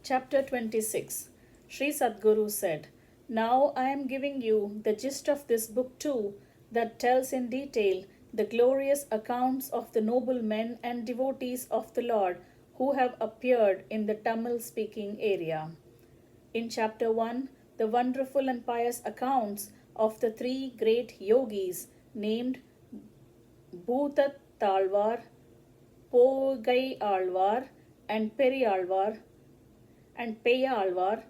Chapter 26. Sri Sadguru said, "Now I am giving you the gist of this book too, that tells in detail the glorious accounts of the noble men and devotees of the Lord who have appeared in the Tamil speaking area." In chapter 1, the wonderful and pious accounts of the three great yogis named Bhutatalvar, Pogai Alvar, and Periyalvar and Peyalvar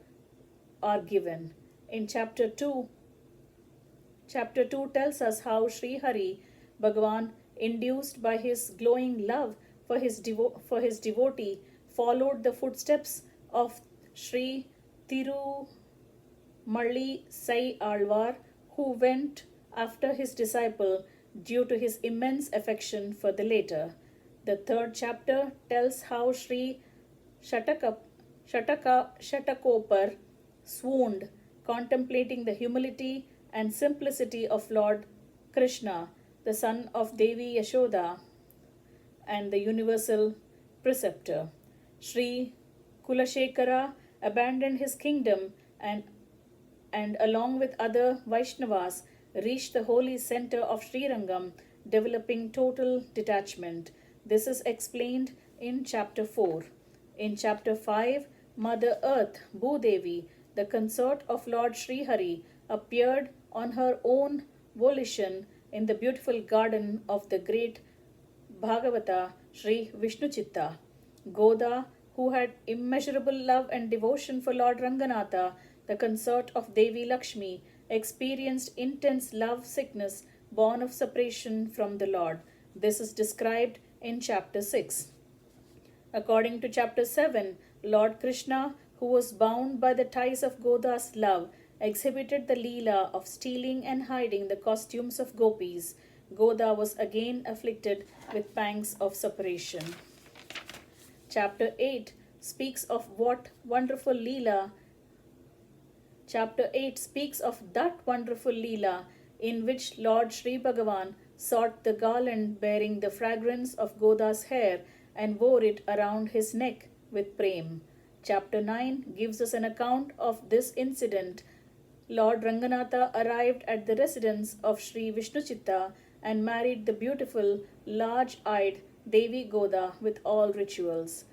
are given. In chapter 2 tells us how Sri Hari Bhagavan, induced by his glowing love for his devotee, followed the footsteps of Sri Thirumalli Sai Alvar, who went after his disciple due to his immense affection for the latter. The third chapter tells how Sri Shatakopar swooned, contemplating the humility and simplicity of Lord Krishna, the son of Devi Yashoda and the universal preceptor. Sri Kulashekara abandoned his kingdom and along with other Vaishnavas reached the holy center of Srirangam, developing total detachment. This is explained in chapter 4. In chapter 5, Mother Earth, Bhudevi, the consort of Lord Srihari, appeared on her own volition in the beautiful garden of the great Bhagavata Sri Vishnuchitta. Goda, who had immeasurable love and devotion for Lord Ranganatha, the consort of Devi Lakshmi, experienced intense love sickness born of separation from the Lord. This is described in chapter 6. According to chapter 7, Lord Krishna, who was bound by the ties of Goda's love, exhibited the Leela of stealing and hiding the costumes of gopis. Goda was again afflicted with pangs of separation. Chapter 8 speaks of what wonderful Leela. Chapter 8 speaks of that wonderful Leela in which Lord Sri Bhagavan sought the garland bearing the fragrance of Goda's hair and wore it around his neck with prem. Chapter 9 gives us an account of this incident. Lord Ranganatha arrived at the residence of Sri Vishnuchitta and married the beautiful, large-eyed Devi Goda with all rituals.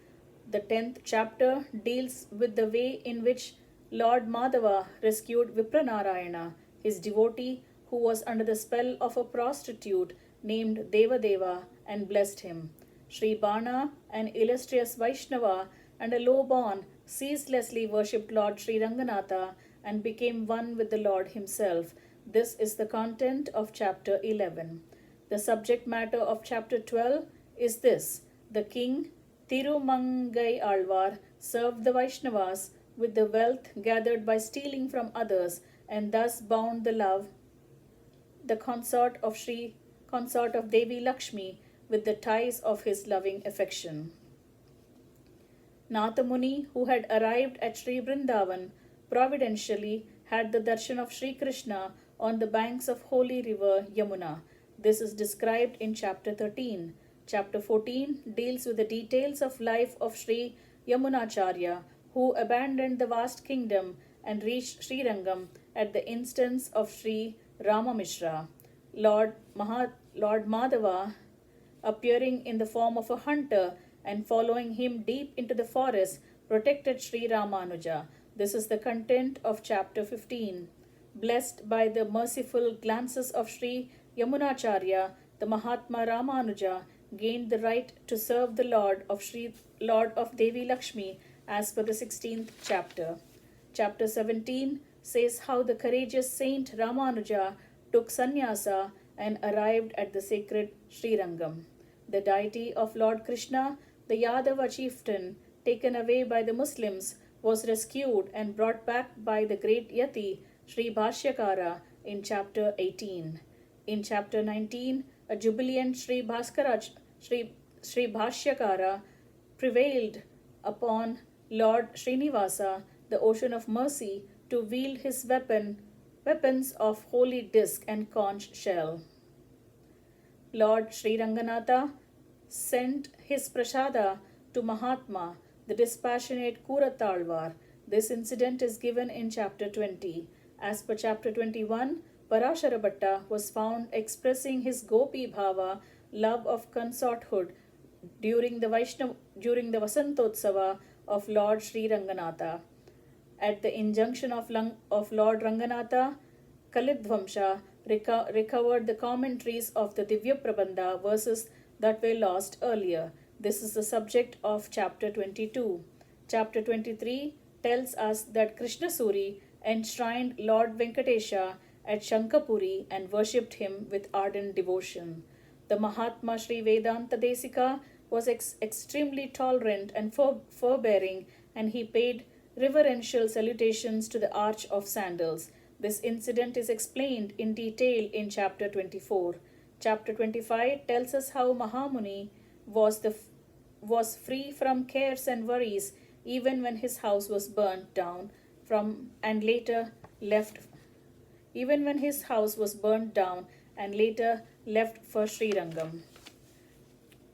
The 10th chapter deals with the way in which Lord Madhava rescued Vipranarayana, his devotee who was under the spell of a prostitute named Devadeva, and blessed him. Sri Bana, an illustrious Vaishnava and a low-born, ceaselessly worshipped Lord Sri Ranganatha and became one with the Lord himself. This is the content of chapter 11. The subject matter of chapter 12 is this: the king Tirumangai Alvar served the Vaishnavas with the wealth gathered by stealing from others and thus bound the consort of Devi Lakshmi with the ties of his loving affection. Nathamuni, who had arrived at Sri Vrindavan, providentially had the darshan of Sri Krishna on the banks of holy river Yamuna. This is described in chapter 13. Chapter 14 deals with the details of life of Sri Yamunacharya, who abandoned the vast kingdom and reached Srirangam at the instance of Sri Ramamishra. Lord Madhava, appearing in the form of a hunter and following him deep into the forest, protected Sri Ramanuja. This is the content of chapter 15. Blessed by the merciful glances of Sri Yamunacharya, the Mahatma Ramanuja gained the right to serve the Lord of Devi Lakshmi as per the 16th chapter. Chapter 17 says how the courageous Saint Ramanuja took sannyasa and arrived at the sacred Srirangam. The deity of Lord Krishna, the Yadava chieftain, taken away by the Muslims, was rescued and brought back by the great Yati, Sri Bhashyakara, in chapter 18. In chapter 19, a jubilant Sri Bhashyakara prevailed upon Lord Srinivasa, the ocean of mercy, to wield his weapons of holy disc and conch shell. Lord Sri Ranganatha sent his prasada to Mahatma, the dispassionate Kuratalvar. This incident is given in chapter 20. As per chapter 21, Parashara Bhatta was found expressing his Gopi Bhava, love of consorthood, during the Vasantotsava of Lord Sri Ranganatha. At the injunction of Lord Ranganatha, Kalidvamsha recovered the commentaries of the Divya Prabandha verses that were lost earlier. This is the subject of chapter 22. Chapter 23 tells us that Krishnasuri enshrined Lord Venkatesha at Shankapuri and worshipped him with ardent devotion. The Mahatma Sri Vedanta Desika was extremely tolerant and forbearing, and he paid reverential salutations to the Arch of Sandals. This incident is explained in detail in chapter 24. Chapter 25 tells us how Mahamuni was free from cares and worries even when his house was burnt down and later left for Srirangam.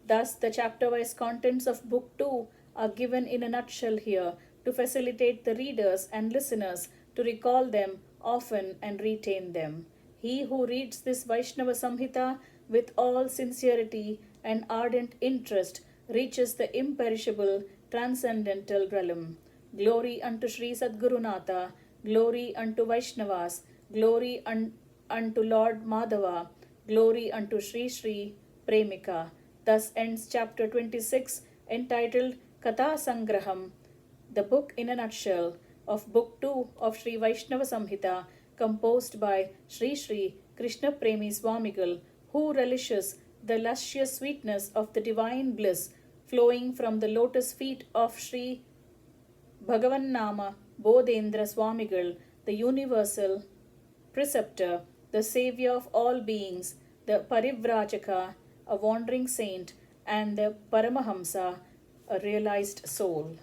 Thus, the chapter-wise contents of Book 2 are given in a nutshell here to facilitate the readers and listeners to recall them often and retain them. He who reads this Vaishnava Samhita with all sincerity and ardent interest reaches the imperishable transcendental realm. Glory unto Sri Sadgurunatha, glory unto Vaishnavas, glory unto Lord Madhava, glory unto Sri Sri Premika. Thus ends chapter 26 entitled Katha Sangraham, the book in a nutshell of Book 2 of Sri Vaishnava Samhita, composed by Sri Sri Krishna Premi Swamigal, who relishes the luscious sweetness of the divine bliss flowing from the lotus feet of Sri Bhagavannama Bodhendra Swamigal, the universal preceptor, the savior of all beings, the Parivrajaka, a wandering saint, and the Paramahamsa, a realized soul.